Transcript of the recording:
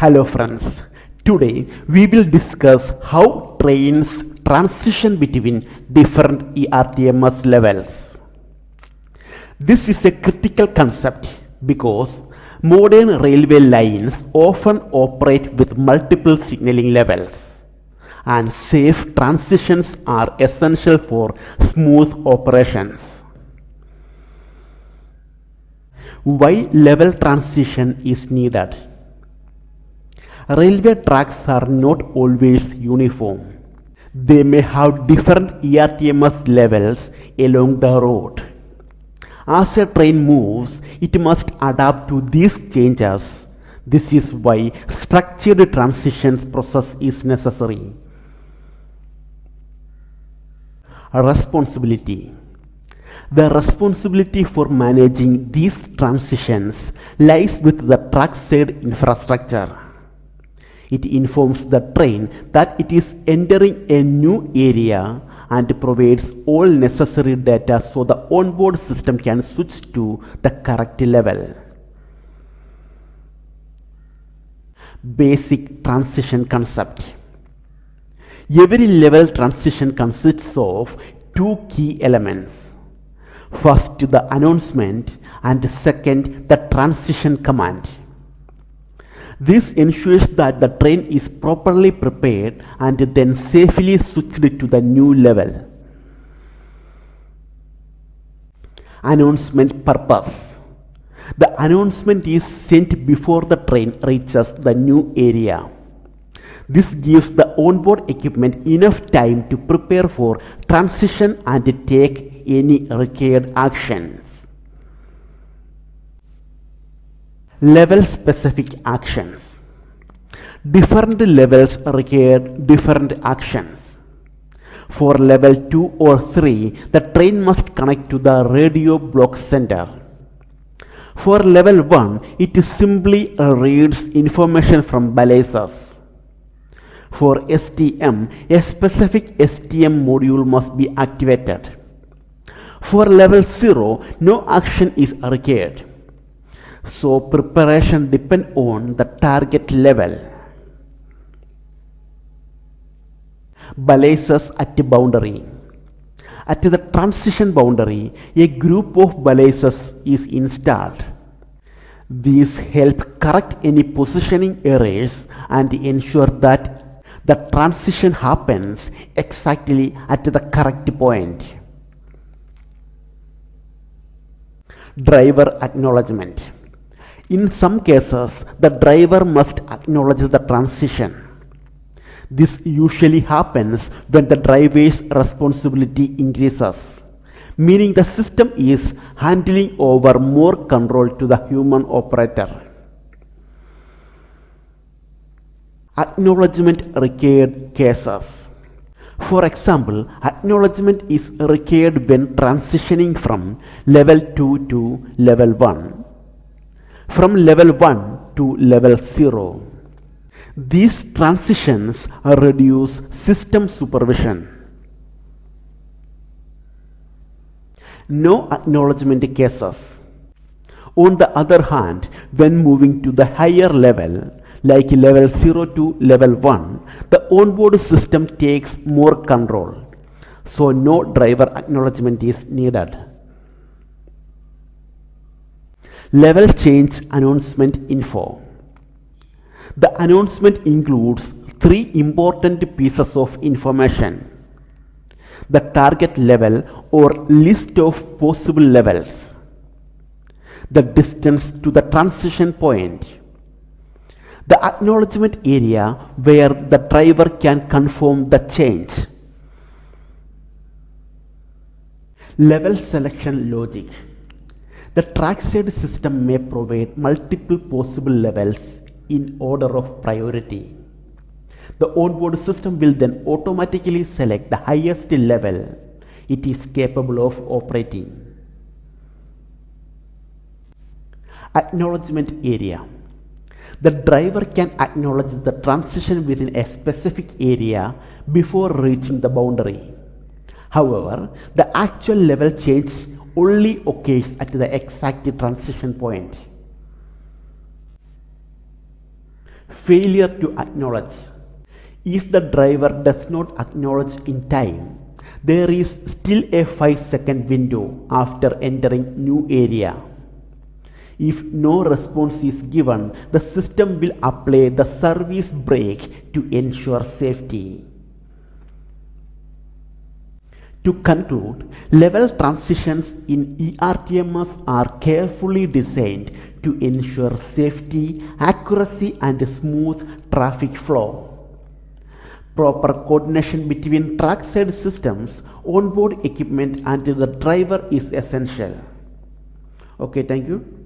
Hello friends, today we will discuss how trains transition between different ERTMS levels. This is a critical concept because modern railway lines often operate with multiple signaling levels, and safe transitions are essential for smooth operations. Why level transition is needed? Railway tracks are not always uniform. They may have different ERTMS levels along the road. As a train moves, it must adapt to these changes. This is why structured transitions process is necessary. Responsibility. The responsibility for managing these transitions lies with the trackside infrastructure. It informs the train that it is entering a new area and provides all necessary data so the onboard system can switch to the correct level. Basic transition concept. Every level transition consists of two key elements. First, the announcement, and second, the transition command. This ensures that the train is properly prepared and then safely switched to the new level. Announcement purpose. The announcement is sent before the train reaches the new area. This gives the onboard equipment enough time to prepare for transition and take any required actions. Level specific actions. Different levels require different actions. For level 2 or 3, the train must connect to the radio block center. For level 1, it simply reads information from balances. For STM, a specific STM module must be activated. For level 0, no action is required. So preparation depends on the target level. Balances at the boundary. At the transition boundary, a group of balances is installed. These help correct any positioning errors and ensure that the transition happens exactly at the correct point. Driver acknowledgement. In some cases, the driver must acknowledge the transition. This usually happens when the driver's responsibility increases, meaning the system is handing over more control to the human operator. Acknowledgement required cases. For example, acknowledgement is required when transitioning from level 2 to level 1. From level 1 to level 0. These transitions reduce system supervision. No acknowledgement cases. On the other hand, when moving to the higher level, like level 0 to level 1, the onboard system takes more control, so no driver acknowledgement is needed. Level change announcement info. The announcement includes three important pieces of information: the target level or list of possible levels, the distance to the transition point, the acknowledgement area where the driver can confirm the change. Level selection logic. The trackside system may provide multiple possible levels in order of priority. The onboard system will then automatically select the highest level it is capable of operating. Acknowledgement area. The driver can acknowledge the transition within a specific area before reaching the boundary. However, the actual level change only occurs at the exact transition point. Failure to acknowledge. If the driver does not acknowledge in time, there is still a 5-second window after entering new area. If no response is given, the system will apply the service brake to ensure safety. To conclude, level transitions in ERTMS are carefully designed to ensure safety, accuracy and smooth traffic flow. Proper coordination between trackside systems, onboard equipment and the driver is essential. Okay, thank you.